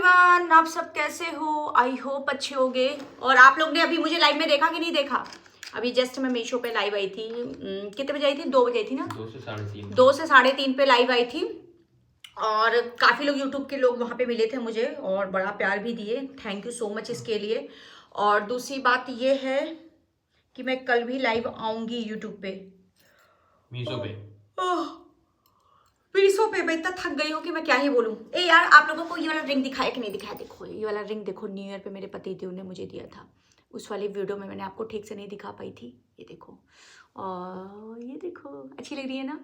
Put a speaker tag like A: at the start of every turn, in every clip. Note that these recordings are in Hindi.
A: एवरीवन, आप सब कैसे हो? आई होप अच्छे होंगे। और आप लोग ने अभी मुझे लाइव में देखा कि नहीं देखा? अभी जस्ट मैं मीशो पे लाइव आई थी। कितने बजे आई थी? 2 बजे आई थी ना? 2 से 3:30 पे लाइव आई थी। और काफ़ी लोग यूट्यूब के लोग वहाँ पे मिले थे मुझे और बड़ा प्यार भी दिए। थैंक यू सो मच इसके लिए। और दूसरी बात ये है कि मैं कल भी लाइव आऊँगी यूट्यूब पे,
B: मीशो पे।
A: मीशो पे। मैं इतना थक गई हूँ कि मैं क्या ही बोलूँ। ए यार, आप लोगों को ये वाला रिंग दिखाया कि नहीं दिखाया? देखो ये वाला रिंग देखो, न्यू ईयर पे मेरे पति देव ने मुझे दिया था। उस वाली वीडियो में मैंने आपको ठीक से नहीं दिखा पाई थी। ये देखो, और ये देखो, अच्छी लग रही है ना?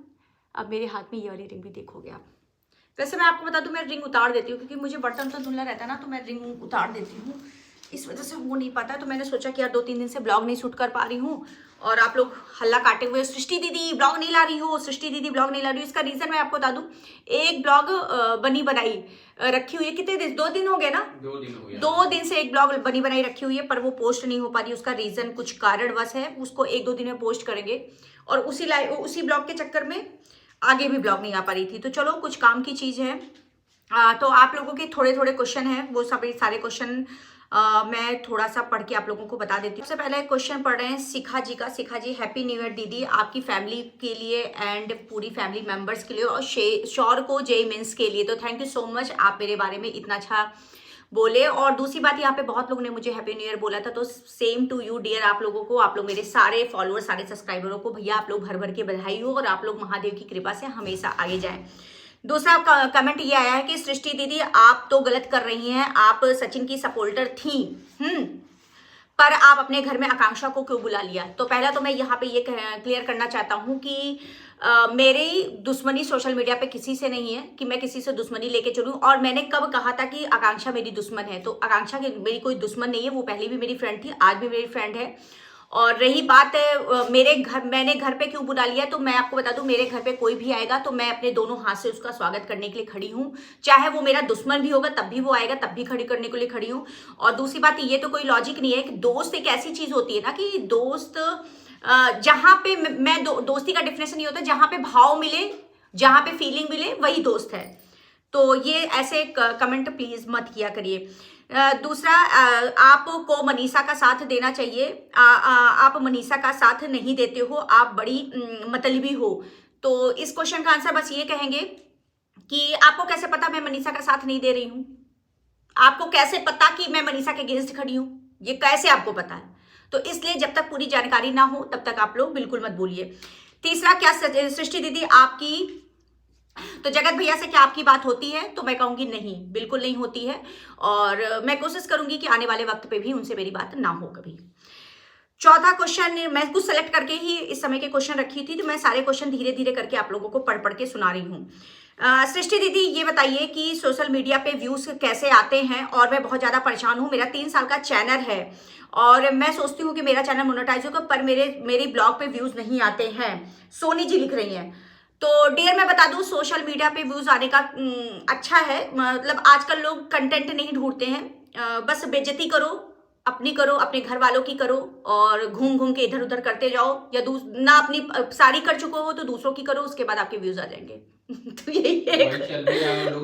A: अब मेरे हाथ में ये वाली रिंग भी देखोगे आप। वैसे मैं आपको बता दूं, मैं रिंग उतार देती हूँ क्योंकि मुझे बर्तन तो धुलना रहता है ना, तो मैं रिंग उतार देती हूँ। इस वजह से हो नहीं पाता। तो मैंने सोचा कि यार 2-3 दिन से ब्लॉग नहीं शूट कर पा रही हूँ और आप लोग हल्ला काटे हुए, सृष्टि दीदी ब्लॉग नहीं ला रही हो, सृष्टि दीदी ब्लॉग नहीं ला रही हो। इसका रीज़न मैं आपको बता दूं, एक ब्लॉग बनी बनाई रखी हुई है। कितने दिन? 2 दिन हो गए ना?
B: 2 दिन हो गया।
A: 2 दिन से एक ब्लॉग बनी बनाई रखी हुई है, पर वो पोस्ट नहीं हो पा रही। उसका रीज़न कुछ कारणवश है, उसको 1-2 दिन में पोस्ट करेंगे। और उसी ब्लॉग के चक्कर में आगे भी ब्लॉग नहीं आ पा रही थी। तो चलो, कुछ काम की चीज़ है। तो आप लोगों के थोड़े थोड़े क्वेश्चन हैं, वो सभी सारे क्वेश्चन मैं थोड़ा सा पढ़ के आप लोगों को बता देती हूँ। सबसे पहले क्वेश्चन पढ़ रहे हैं शिखा जी का। शिखा जी, हैप्पी न्यू ईयर दीदी, आपकी फैमिली के लिए एंड पूरी फैमिली मेंबर्स के लिए और शौर को जय मीन्स के लिए। तो थैंक यू सो मच, आप मेरे बारे में इतना अच्छा बोले। और दूसरी बात, यहाँ पे बहुत लोगों ने मुझे हैप्पी न्यू ईयर बोला था, तो सेम टू यू डियर। आप लोगों को, आप लोग मेरे सारे फॉलोअर्स, सारे सब्सक्राइबरों को भैया आप लोग भर भर के बधाई हो और आप लोग महादेव की कृपा से हमेशा आगे जाएं। दूसरा कमेंट ये आया है कि सृष्टि दीदी आप तो गलत कर रही हैं, आप सचिन की सपोर्टर थी, पर आप अपने घर में आकांक्षा को क्यों बुला लिया? तो पहला तो मैं यहाँ पे ये क्लियर करना चाहता हूँ कि मेरी दुश्मनी सोशल मीडिया पे किसी से नहीं है कि मैं किसी से दुश्मनी लेके चलूँ। और मैंने कब कहा था कि आकांक्षा मेरी दुश्मन है? तो आकांक्षा की मेरी कोई दुश्मन नहीं है, वो पहले भी मेरी फ्रेंड थी, आज भी मेरी फ्रेंड है। और रही बात मैंने घर पे क्यों बुला लिया, तो मैं आपको बता दूं, मेरे घर पे कोई भी आएगा तो मैं अपने दोनों हाथ से उसका स्वागत करने के लिए खड़ी हूँ। चाहे वो मेरा दुश्मन भी होगा तब भी वो आएगा, तब भी खड़ी करने के लिए खड़ी हूँ। और दूसरी बात, ये तो कोई लॉजिक नहीं है कि दोस्त एक ऐसी चीज होती है ना कि दोस्त जहाँ पे दोस्ती का डेफिनेशन ये होता है जहाँ पे भाव मिले, जहाँ पे फीलिंग मिले, वही दोस्त है। तो ये ऐसे कमेंट प्लीज मत किया करिए। दूसरा, आपको मनीषा का साथ देना चाहिए। आप मनीषा का साथ नहीं देते हो, आप बड़ी मतलबी हो। तो इस क्वेश्चन का आंसर बस ये कहेंगे कि आपको कैसे पता मैं मनीषा का साथ नहीं दे रही हूं? आपको कैसे पता कि मैं मनीषा के अगेंस्ट खड़ी हूं? ये कैसे आपको पता है? तो इसलिए जब तक पूरी जानकारी ना हो तब तक आप लोग बिल्कुल मत बोलिए। तीसरा, क्या सृष्टि दीदी आपकी, तो जगत भैया से क्या आपकी बात होती है? तो मैं कहूंगी नहीं, बिल्कुल नहीं होती है। और मैं कोशिश करूंगी कि आने वाले वक्त पे भी उनसे मेरी बात ना हो कभी। चौथा क्वेश्चन, मैं कुछ सेलेक्ट करके ही इस समय के क्वेश्चन रखी थी, तो मैं सारे क्वेश्चन धीरे धीरे करके आप लोगों को पढ़ पढ़ के सुना रही हूँ। सृष्टि दीदी ये बताइए कि सोशल मीडिया पे व्यूज कैसे आते हैं? और मैं बहुत ज्यादा परेशान हूँ। मेरा 3 साल का चैनल है और मैं सोचती हूँ कि मेरा चैनल मोनेटाइज होगा, पर मेरे ब्लॉग पे व्यूज नहीं आते हैं। सोनी जी लिख रही हैं। तो डियर, मैं बता दूं, सोशल मीडिया पे व्यूज आने का अच्छा है। मतलब आजकल लोग कंटेंट नहीं ढूंढते हैं, बस बेइज्जती करो, अपनी करो, अपने घर वालों की करो और घूम घूम के इधर उधर करते जाओ, या ना अपनी सारी कर चुके हो तो दूसरों की करो, उसके बाद आपके व्यूज आ जाएंगे। तो यही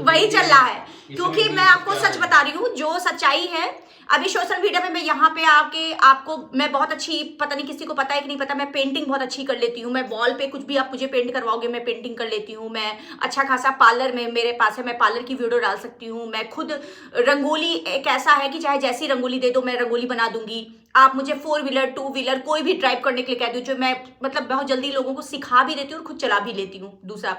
A: वही चल रहा है। क्योंकि मैं आपको सच बता रही हूँ, जो सच्चाई है। अभी सोशल मीडिया पे मैं यहाँ पे आके आपको, मैं बहुत अच्छी, पता नहीं किसी को पता है कि नहीं पता, मैं पेंटिंग बहुत अच्छी कर लेती हूँ। मैं वॉल पे कुछ भी आप मुझे पेंट करवाओगे मैं पेंटिंग कर लेती हूँ। मैं अच्छा खासा पार्लर में मेरे पास है, मैं पार्लर की वीडियो डाल सकती हूँ। मैं खुद रंगोली एक ऐसा है कि चाहे जैसी रंगोली दे दो मैं रंगोली बना दूंगी। आप मुझे 4 व्हीलर 2 व्हीलर कोई भी ड्राइव करने के लिए कह दो, जो मैं मतलब बहुत जल्दी लोगों को सिखा भी देती हूँ और खुद चला भी लेती हूँ। दूसरा,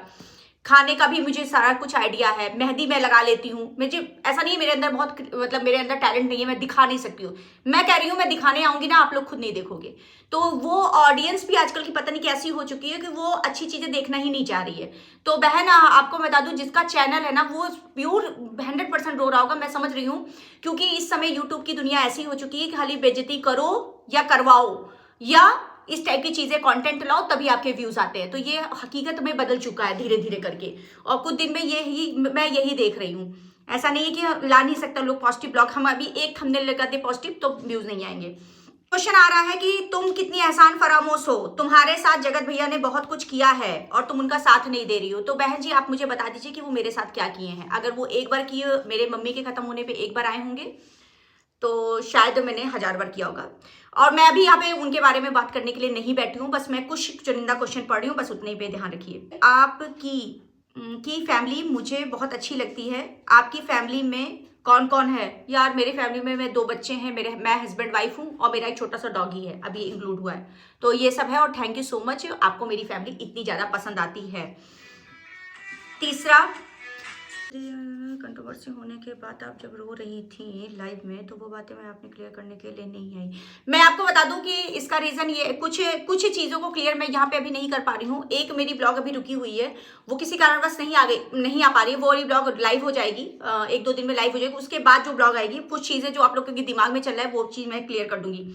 A: खाने का भी मुझे सारा कुछ आइडिया है। मेहंदी मैं लगा लेती हूँ। मुझे ऐसा नहीं है मेरे अंदर बहुत, मतलब मेरे अंदर टैलेंट नहीं है, मैं दिखा नहीं सकती हूँ। मैं कह रही हूँ मैं दिखाने आऊंगी ना, आप लोग खुद नहीं देखोगे। तो वो ऑडियंस भी आजकल की पता नहीं कैसी हो चुकी है कि वो अच्छी चीजें देखना ही नहीं चाह रही है। तो बहन, आपको बता दूं, जिसका चैनल है ना वो प्योर 100% रो रहा होगा, मैं समझ रही हूँ। क्योंकि इस समय यूट्यूब की दुनिया ऐसी हो चुकी है कि खाली बेइज्जती करो या करवाओ या इस टाइप की चीजें कंटेंट लाओ तभी आपके व्यूज आते हैं। तो ये हकीकत में बदल चुका है धीरे धीरे करके, और कुछ दिन में मैं यही देख रही हूँ। ऐसा नहीं है कि ला नहीं सकता लोग पॉजिटिव ब्लॉग। हम अभी एक थंबनेल लगाते पॉजिटिव तो व्यूज नहीं आएंगे। क्वेश्चन आ रहा है कि तुम कितनी एहसान फरामोश हो, तुम्हारे साथ जगत भैया ने बहुत कुछ किया है और तुम उनका साथ नहीं दे रही हो। तो बहन जी आप मुझे बता दीजिए कि वो मेरे साथ क्या किए हैं। अगर वो एक बार किए, मेरे मम्मी के खत्म होने पे एक बार आए होंगे, तो शायद मैंने 1000 बार किया होगा। और मैं अभी यहाँ पे उनके बारे में बात करने के लिए नहीं बैठी हूँ, बस मैं कुछ चुनिंदा क्वेश्चन पढ़ रही हूँ, बस उतने ही पे ध्यान रखिए। आपकी फैमिली मुझे बहुत अच्छी लगती है। आपकी फैमिली में कौन कौन है? यार मेरे फैमिली में मैं 2 बच्चे हैं, मैं हस्बैंड वाइफ हूँ और मेरा एक छोटा सा डॉगी है, अभी इंक्लूड हुआ है। तो ये सब है और थैंक यू सो मच, आपको मेरी फैमिली इतनी ज़्यादा पसंद आती है। तीसरा, कंट्रोवर्सी होने के बाद आप जब रो रही थी लाइव में, तो वो बातें मैं आपने क्लियर करने के लिए नहीं आई। मैं आपको बता दूं कि इसका रीज़न ये कुछ चीज़ों को क्लियर मैं यहाँ पे अभी नहीं कर पा रही हूँ। एक मेरी ब्लॉग अभी रुकी हुई है, वो किसी कारणवश नहीं आ पा रही है। वो वाली ब्लॉग लाइव हो जाएगी, 1-2 दिन में लाइव हो जाएगी। उसके बाद जो ब्लॉग आएगी, कुछ चीज़ें जो आप लोगों के दिमाग में चल रहा है वो चीज़ मैं क्लियर कर दूंगी।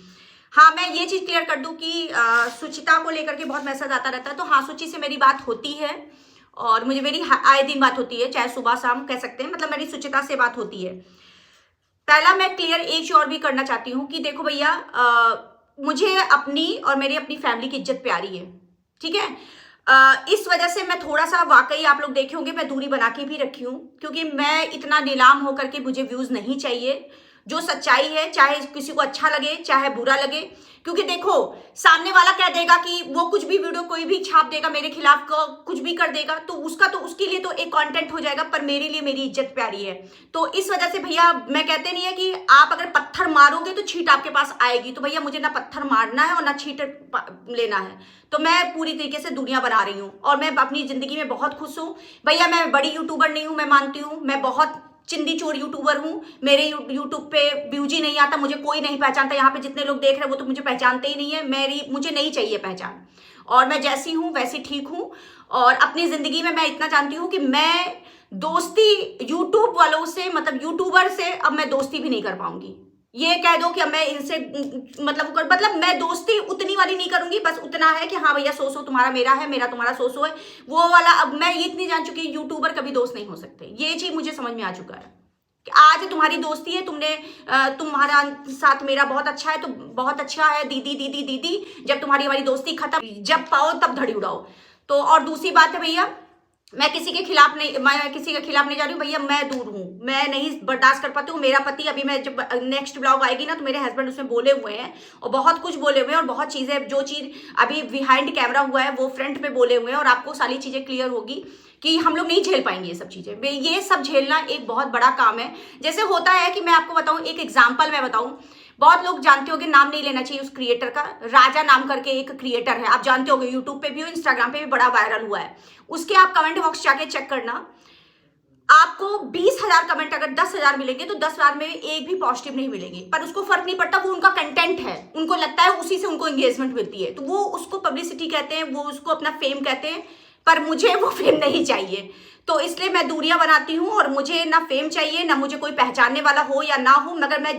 A: हाँ, मैं ये चीज़ क्लियर कर दूं कि सुचिता को लेकर के बहुत मैसेज आता रहता है। तो हाँ, सुचि से मेरी बात होती है और मेरी आए दिन बात होती है, चाहे सुबह शाम कह सकते हैं, मतलब मेरी सुचिता से बात होती है। पहला मैं क्लियर एक चीज और भी करना चाहती हूँ कि देखो भैया, मुझे अपनी और मेरी अपनी फैमिली की इज्जत प्यारी है, ठीक है। इस वजह से मैं थोड़ा सा, वाकई आप लोग देखे होंगे, मैं दूरी बना के भी रखी हूँ, क्योंकि मैं इतना नीलाम होकर के मुझे व्यूज नहीं चाहिए। जो सच्चाई है, चाहे किसी को अच्छा लगे चाहे बुरा लगे, क्योंकि देखो सामने वाला कह देगा कि वो कुछ भी वीडियो कोई भी छाप देगा मेरे खिलाफ, कुछ भी कर देगा, तो उसके लिए तो एक कंटेंट हो जाएगा, पर मेरे लिए मेरी इज्जत प्यारी है। तो इस वजह से भैया, मैं कहते नहीं है कि आप अगर पत्थर मारोगे तो छींट आपके पास आएगी, तो भैया मुझे ना पत्थर मारना है और ना छींट लेना है। तो मैं पूरी तरीके से दुनिया बना रही हूँ और मैं अपनी जिंदगी में बहुत खुश हूँ भैया। मैं बड़ी यूट्यूबर नहीं हूँ, मैं मानती हूँ, मैं बहुत चिंदी चोर यूट्यूबर हूँ। मेरे यूट्यूब पे व्यूज ही नहीं आता, मुझे कोई नहीं पहचानता। यहाँ पे जितने लोग देख रहे हैं वो तो मुझे पहचानते ही नहीं है। मुझे नहीं चाहिए पहचान, और मैं जैसी हूँ वैसी ठीक हूँ। और अपनी जिंदगी में मैं इतना जानती हूँ कि मैं दोस्ती यूट्यूब वालों से, मतलब यूट्यूबर से अब मैं दोस्ती भी नहीं कर पाऊंगी। ये कह दो कि अब मैं इनसे मतलब मैं दोस्ती उतनी वाली नहीं करूंगी, बस उतना है कि हाँ भैया 100 तुम्हारा मेरा है, मेरा तुम्हारा 100 है, वो वाला। अब मैं ये इतनी जान चुकी हूँ, यूट्यूबर कभी दोस्त नहीं हो सकते। ये चीज मुझे समझ में आ चुका है कि आज तुम्हारी दोस्ती है, तुम्हारा साथ मेरा बहुत अच्छा है, तो बहुत अच्छा है दीदी दीदी दीदी। जब तुम्हारी हमारी दोस्ती खत्म, जब पाओ तब धड़ी उड़ाओ। तो और दूसरी बात है भैया, मैं किसी के खिलाफ नहीं जा रही हूँ भैया। मैं दूर हूँ, मैं नहीं बर्दाश्त कर पाती हूँ। मेरा पति, अभी मैं जब नेक्स्ट ब्लॉग आएगी ना, तो मेरे हस्बैंड उसमें बोले हुए हैं और बहुत कुछ बोले हुए हैं, और बहुत चीज़ें, जो चीज़ अभी बिहाइंड कैमरा हुआ है वो फ्रंट में बोले हुए हैं, और आपको सारी चीज़ें क्लियर होगी कि हम लोग नहीं झेल पाएंगे ये सब चीज़ें। ये सब झेलना एक बहुत बड़ा काम है। जैसे होता है कि मैं आपको बताऊँ, एक एग्जाम्पल मैं बताऊँ, बहुत लोग जानते होंगे, नाम नहीं लेना चाहिए उस क्रिएटर का, राजा नाम करके एक क्रिएटर है, आप जानते होंगे, यूट्यूब पे भी हो, इंस्टाग्राम पे भी बड़ा वायरल हुआ है। उसके आप कमेंट बॉक्स जाके चेक करना, आपको 20,000 कमेंट अगर 10,000 मिलेंगे तो 10,000 में एक भी पॉजिटिव नहीं मिलेंगे, पर उसको फर्क नहीं पड़ता, वो उनका कंटेंट है, उनको लगता है उसी से उनको एंगेजमेंट मिलती है, तो वो उसको पब्लिसिटी कहते हैं, वो उसको अपना फेम कहते हैं। पर मुझे वो फेम नहीं चाहिए, तो इसलिए मैं दूरियां बनाती हूँ, और मुझे ना फेम चाहिए, ना मुझे कोई पहचानने वाला हो या ना हो, मगर मैं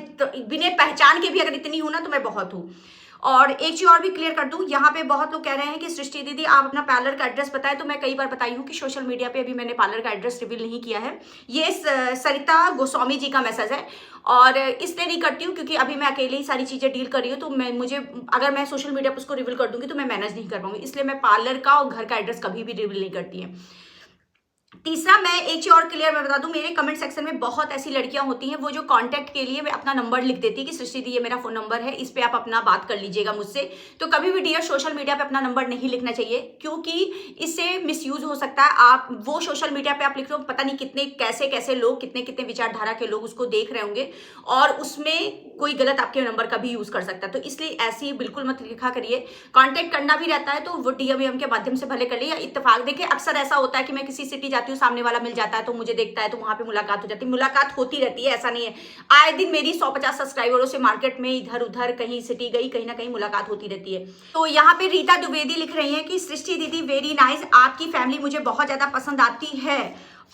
A: बिना पहचान के भी अगर इतनी हूं ना तो मैं बहुत हूँ। और एक चीज और भी क्लियर कर दूं, यहाँ पे बहुत लोग कह रहे हैं कि सृष्टि दीदी आप अपना पार्लर का एड्रेस बताएं, तो मैं कई बार बताई हूँ कि सोशल मीडिया पे अभी मैंने पार्लर का एड्रेस रिवील नहीं किया है। ये सरिता गोस्वामी जी का मैसेज है, और इसलिए नहीं करती हूँ क्योंकि अभी मैं अकेले ही सारी चीजें डील कर रही हूँ, तो मुझे अगर मैं सोशल मीडिया पर उसको रिवील कर दूंगी तो मैं मैनेज नहीं कर पाऊंगी, इसलिए मैं पार्लर का और घर का एड्रेस कभी भी रिवील नहीं करती है। तीसरा, मैं एक चीज और क्लियर मैं बता दूं, मेरे कमेंट सेक्शन में बहुत ऐसी लड़कियां होती हैं वो जो कांटेक्ट के लिए अपना नंबर लिख देती है कि सृष्टि दी ये मेरा फोन नंबर है, इस पे आप अपना बात कर लीजिएगा मुझसे। तो कभी भी डियर सोशल मीडिया पे अपना नंबर नहीं लिखना चाहिए, क्योंकि इससे मिसयूज हो सकता है। आप वो सोशल मीडिया पे आप लिख रहे हो, पता नहीं कितने कैसे कैसे लोग, कितने कितने विचारधारा के लोग उसको देख रहे होंगे, और उसमें कोई गलत आपके नंबर का भी यूज कर सकता है। तो इसलिए ऐसी बिल्कुल मत लिखा करिए। कांटेक्ट करना भी रहता है तो वो डीएम के माध्यम से भले कर लिए, या इत्तेफाक। देखिए अक्सर ऐसा होता है कि मैं किसी सिटी जाती हूँ, सामने वाला मिल जाता है तो मुझे देखता है, तो वहां पे मुलाकात हो जाती है। मुलाकात होती रहती है, ऐसा नहीं है। आए दिन मेरी 150 सब्सक्राइबरों से मार्केट में इधर उधर कहीं सिटी गई, कहीं ना कहीं मुलाकात होती रहती है। तो यहाँ पे रीता द्विवेदी लिख रही है कि सृष्टि दीदी वेरी नाइस, आपकी फैमिली मुझे बहुत ज्यादा पसंद आती है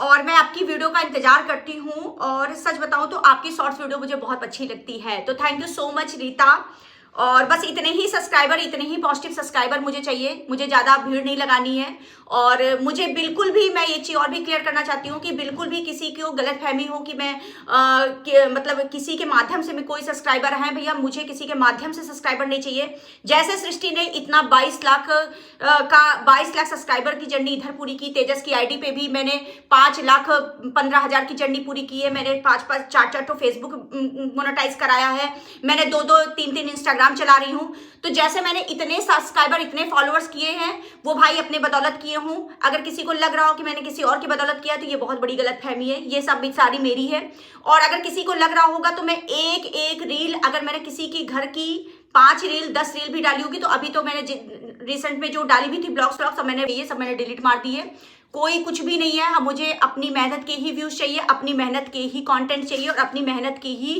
A: और मैं आपकी वीडियो का इंतजार करती हूँ, और सच बताऊं तो आपकी शॉर्ट्स वीडियो मुझे बहुत अच्छी लगती है। तो thank you so much Rita. और बस इतने ही सब्सक्राइबर, इतने ही पॉजिटिव सब्सक्राइबर मुझे चाहिए, मुझे ज़्यादा भीड़ नहीं लगानी है। और मुझे बिल्कुल भी, मैं ये चीज़ और भी क्लियर करना चाहती हूँ कि बिल्कुल भी किसी को गलतफहमी हो कि मैं मतलब किसी के माध्यम से मैं कोई सब्सक्राइबर है, भैया मुझे किसी के माध्यम से सब्सक्राइबर नहीं चाहिए। जैसे सृष्टि ने इतना 22 लाख सब्सक्राइबर की जर्नी इधर पूरी की, तेजस की आईडी पे भी मैंने 5,15,000 की जर्नी पूरी की है, मैंने 5 4 तो फेसबुक मोनेटाइज कराया है, मैंने 2 3 इंस्टाग्राम चला रही हूँ। तो जैसे मैंने इतने सब्सक्राइबर, इतने फॉलोअर्स किए हैं, वो भाई अपने बदौलत किए हूँ। अगर किसी को लग रहा हो कि मैंने किसी और की बदौलत किया तो ये बहुत बड़ी गलतफहमी है, ये सब भी सारी मेरी है। और अगर किसी को लग रहा होगा तो मैं एक एक रील, अगर मैंने किसी की घर की 5 रील 10 रील भी डाली होगी, तो अभी तो मैंने रिसेंट में जो डाली भी थी ब्लॉग्स सब मैंने डिलीट मार दी है। कोई कुछ भी नहीं है। हम, मुझे अपनी मेहनत के ही व्यूज चाहिए, अपनी मेहनत के ही कंटेंट चाहिए और अपनी मेहनत की ही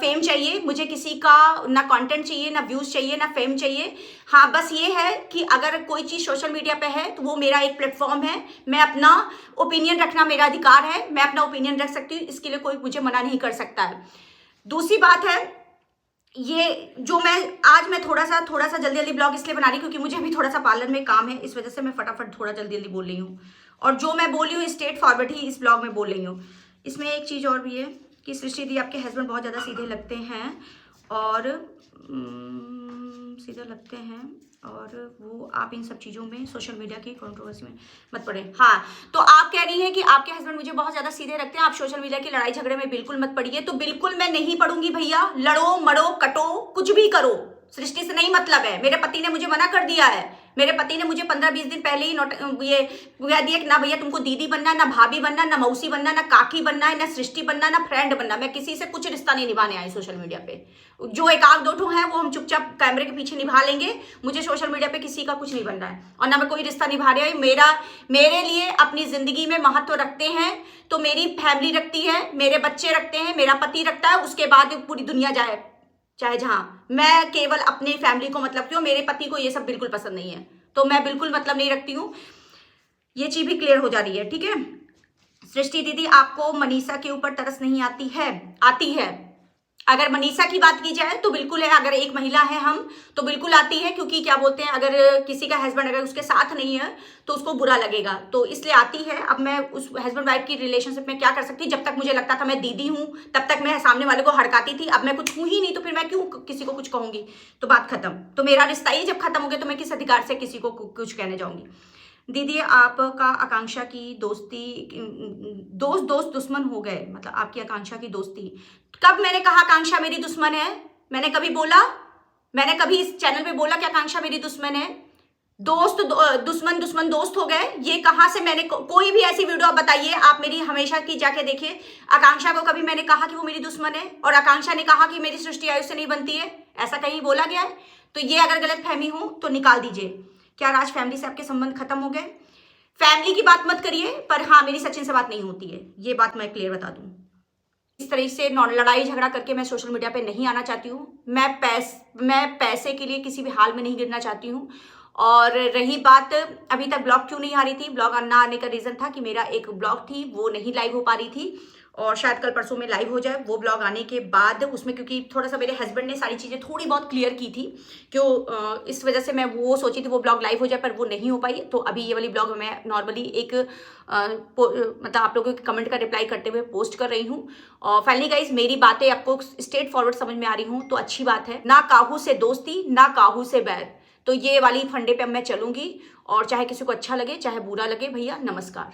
A: फेम चाहिए। मुझे किसी का ना कंटेंट चाहिए, ना व्यूज चाहिए, ना फेम चाहिए। हाँ, बस ये है कि अगर कोई चीज़ सोशल मीडिया पे है तो वो मेरा एक प्लेटफॉर्म है, मैं अपना ओपिनियन रखना मेरा अधिकार है, मैं अपना ओपिनियन रख सकती हूँ, इसके लिए कोई मुझे मना नहीं कर सकता है। दूसरी बात है, ये जो मैं थोड़ा सा जल्दी ब्लॉग इसलिए बना रही क्योंकि मुझे अभी थोड़ा सा पार्लर में काम है, इस वजह से मैं फटाफट थोड़ा जल्दी बोल रही हूँ। और जो मैं बोल रही हूँ स्ट्रेट फॉरवर्ड ही इस ब्लॉग में बोल रही हूँ। इसमें एक चीज़ और भी है कि सृष्टि दी, आपके हस्बैंड बहुत ज़्यादा सीधे लगते हैं और सीधे लगते हैं और वो आप इन सब चीज़ों में सोशल मीडिया की कंट्रोवर्सी में मत पड़े। हाँ, तो आप कह रही हैं कि आपके हस्बैंड मुझे बहुत ज़्यादा सीधे रखते हैं, आप सोशल मीडिया की लड़ाई झगड़े में बिल्कुल मत पड़िए। तो बिल्कुल मैं नहीं पड़ूंगी भैया, लड़ो मरो कटो कुछ भी करो, सृष्टि से नहीं मतलब है। मेरे पति ने मुझे मना कर दिया है, मेरे पति ने मुझे 15-20 दिन पहले ही ये कह दिया कि ना भैया तुमको दीदी बनना है, ना भाभी बनना है, ना मौसी बनना है, ना काकी बनना है, ना सृष्टि बनना है, ना फ्रेंड बनना। मैं किसी से कुछ रिश्ता नहीं निभाने आई सोशल मीडिया पे। जो एक आध 2 है वो हम चुपचाप कैमरे के पीछे निभा लेंगे, मुझे सोशल मीडिया पे किसी का कुछ नहीं बनना है और ना मैं कोई रिश्ता निभा रही हूँ। मेरे लिए अपनी जिंदगी में महत्व रखते हैं तो मेरी फैमिली रखती है, मेरे बच्चे रखते हैं, मेरा पति रखता है, उसके बाद पूरी दुनिया जाए चाहे जहां। मैं केवल अपने फैमिली को मतलब रखती हूँ, मेरे पति को ये सब बिल्कुल पसंद नहीं है, तो मैं बिल्कुल मतलब नहीं रखती हूँ। ये चीज भी क्लियर हो जा रही है, ठीक है। सृष्टि दीदी, आपको मनीषा के ऊपर तरस नहीं आती है? अगर मनीषा की बात की जाए तो बिल्कुल है, अगर एक महिला है हम तो बिल्कुल आती है, क्योंकि क्या बोलते हैं, अगर किसी का हस्बैंड अगर उसके साथ नहीं है तो उसको बुरा लगेगा, तो इसलिए आती है। अब मैं उस हस्बैंड वाइफ की रिलेशनशिप में क्या कर सकती, जब तक मुझे लगता था मैं दीदी हूँ तब तक मैं सामने वाले को हड़काती थी, अब मैं कुछ हूँ ही नहीं तो फिर मैं क्यों किसी को कुछ कहूंगी, तो बात खत्म। तो मेरा रिश्ता ही जब खत्म हो गया तो मैं किस अधिकार से किसी को कुछ कहने जाऊंगी। दीदी, आपका आकांक्षा की दोस्ती, दोस्त दुश्मन हो गए, मतलब आपकी आकांक्षा की दोस्ती। कब मैंने कहा आकांक्षा मेरी दुश्मन है? मैंने कभी बोला? मैंने कभी इस चैनल पे बोला कि आकांक्षा मेरी दुश्मन है? दुश्मन दोस्त हो गए, ये कहाँ से? मैंने कोई भी ऐसी वीडियो आप बताइए, आप मेरी हमेशा की जाके देखिए, आकांक्षा को कभी मैंने कहा कि वो मेरी दुश्मन है और आकांक्षा ने कहा कि मेरी सृष्टि आयुष से नहीं बनती है? ऐसा कहीं बोला गया है? तो ये अगर गलतफहमी हो तो निकाल दीजिए। क्या राज फैमिली से आपके संबंध खत्म हो गए? फैमिली की बात मत करिए, पर हाँ, मेरी सचिन से बात नहीं होती है, ये बात मैं क्लियर बता दूं। इस तरह से लड़ाई झगड़ा करके मैं सोशल मीडिया पे नहीं आना चाहती हूँ। मैं पैसे के लिए किसी भी हाल में नहीं गिरना चाहती हूँ। और रही बात अभी तक ब्लॉग क्यों नहीं आ रही थी, ब्लॉग ना आने का रीज़न था कि मेरा एक ब्लॉग थी वो नहीं लाइव हो पा रही थी, और शायद कल परसों में लाइव हो जाए वो ब्लॉग आने के बाद। उसमें क्योंकि थोड़ा सा मेरे हस्बैंड ने सारी चीज़ें थोड़ी बहुत क्लियर की थी, क्यों इस वजह से मैं वो सोची थी वो ब्लॉग लाइव हो जाए, पर वो नहीं हो पाई। तो अभी ये वाली ब्लॉग मैं नॉर्मली एक मतलब आप लोगों के कमेंट का रिप्लाई करते हुए पोस्ट कर रही हूँ। और फाइनली गाइज, मेरी बातें आपको स्ट्रेट फॉरवर्ड समझ में आ रही हूँ तो अच्छी बात है। ना काहू से दोस्ती, ना काहू से बैर, तो ये वाली फंडे पे अब मैं चलूंगी, और चाहे किसी को अच्छा लगे चाहे बुरा लगे, भैया नमस्कार।